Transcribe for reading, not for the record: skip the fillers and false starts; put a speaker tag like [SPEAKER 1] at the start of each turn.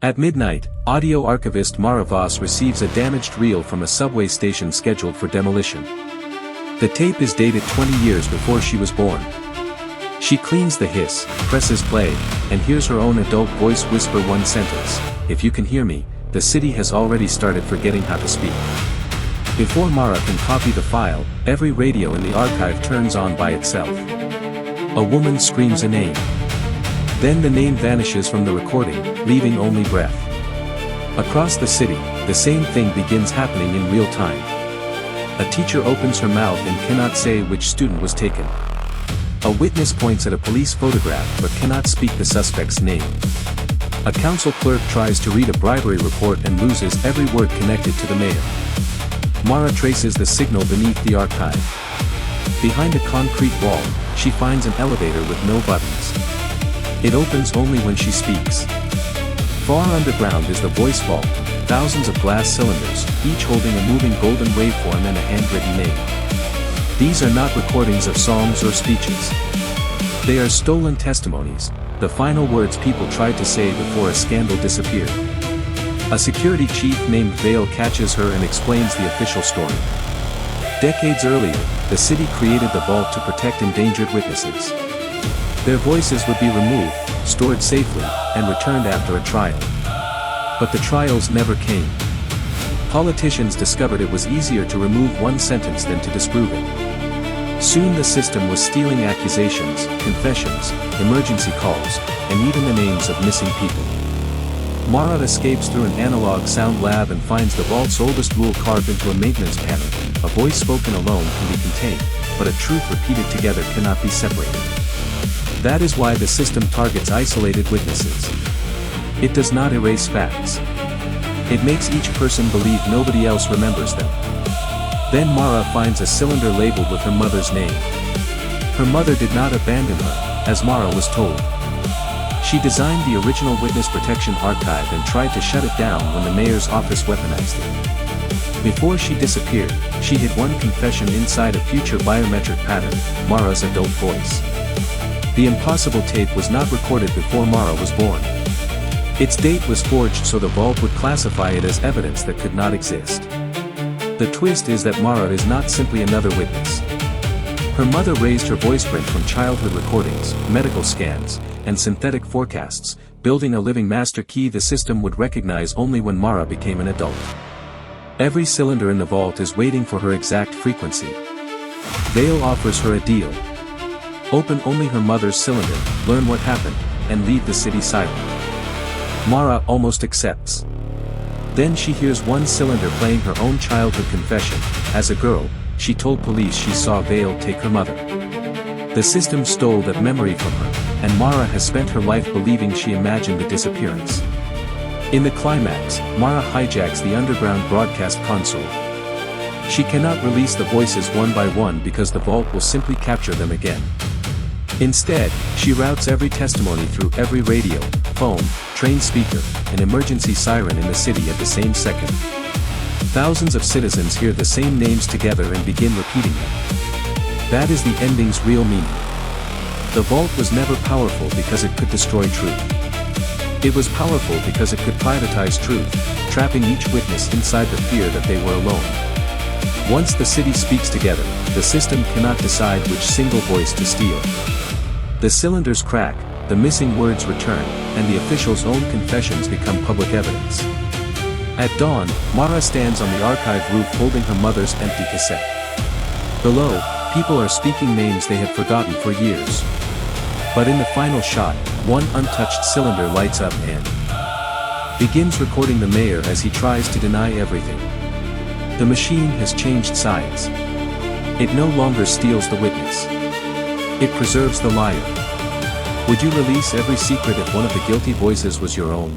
[SPEAKER 1] At midnight, audio archivist Mara Voss receives a damaged reel from a subway station scheduled for demolition. The tape is dated 20 years before she was born. She cleans the hiss, presses play, and hears her own adult voice whisper one sentence: "If you can hear me, the city has already started forgetting how to speak." Before Mara can copy the file, every radio in the archive turns on by itself. A woman screams a name. Then the name vanishes from the recording, leaving only breath. Across the city, the same thing begins happening in real time. A teacher opens her mouth and cannot say which student was taken. A witness points at a police photograph but cannot speak the suspect's name. A council clerk tries to read a bribery report and loses every word connected to the mayor. Mara traces the signal beneath the archive. Behind a concrete wall, she finds an elevator with no buttons. It opens only when she speaks. Far underground is the voice vault, thousands of glass cylinders, each holding a moving golden waveform and a handwritten name. These are not recordings of songs or speeches. They are stolen testimonies, the final words people tried to say before a scandal disappeared. A security chief named Vale catches her and explains the official story. Decades earlier, the city created the vault to protect endangered witnesses. Their voices would be removed, stored safely, and returned after a trial. But the trials never came. Politicians discovered it was easier to remove one sentence than to disprove it. Soon the system was stealing accusations, confessions, emergency calls, and even the names of missing people. Mara escapes through an analog sound lab and finds the vault's oldest rule carved into a maintenance panel: a voice spoken alone can be contained, but a truth repeated together cannot be separated. That is why the system targets isolated witnesses. It does not erase facts. It makes each person believe nobody else remembers them. Then Mara finds a cylinder labeled with her mother's name. Her mother did not abandon her, as Mara was told. She designed the original witness protection archive and tried to shut it down when the mayor's office weaponized it. Before she disappeared, she hid one confession inside a future biometric pattern: Mara's adult voice. The impossible tape was not recorded before Mara was born. Its date was forged so the vault would classify it as evidence that could not exist. The twist is that Mara is not simply another witness. Her mother raised her voice print from childhood recordings, medical scans, and synthetic forecasts, building a living master key the system would recognize only when Mara became an adult. Every cylinder in the vault is waiting for her exact frequency. Vale offers her a deal. Open only her mother's cylinder, learn what happened, and leave the city silent. Mara almost accepts. Then she hears one cylinder playing her own childhood confession: as a girl, she told police she saw Vale take her mother. The system stole that memory from her, and Mara has spent her life believing she imagined the disappearance. In the climax, Mara hijacks the underground broadcast console. She cannot release the voices one by one because the vault will simply capture them again. Instead, she routes every testimony through every radio, phone, train speaker, and emergency siren in the city at the same second. Thousands of citizens hear the same names together and begin repeating them. That is the ending's real meaning. The vault was never powerful because it could destroy truth. It was powerful because it could privatize truth, trapping each witness inside the fear that they were alone. Once the city speaks together, the system cannot decide which single voice to steal. The cylinders crack, the missing words return, and the official's own confessions become public evidence. At dawn, Mara stands on the archive roof holding her mother's empty cassette. Below, people are speaking names they had forgotten for years. But in the final shot, one untouched cylinder lights up and begins recording the mayor as he tries to deny everything. The machine has changed sides. It no longer steals the witness. It preserves the liar. Would you release every secret if one of the guilty voices was your own?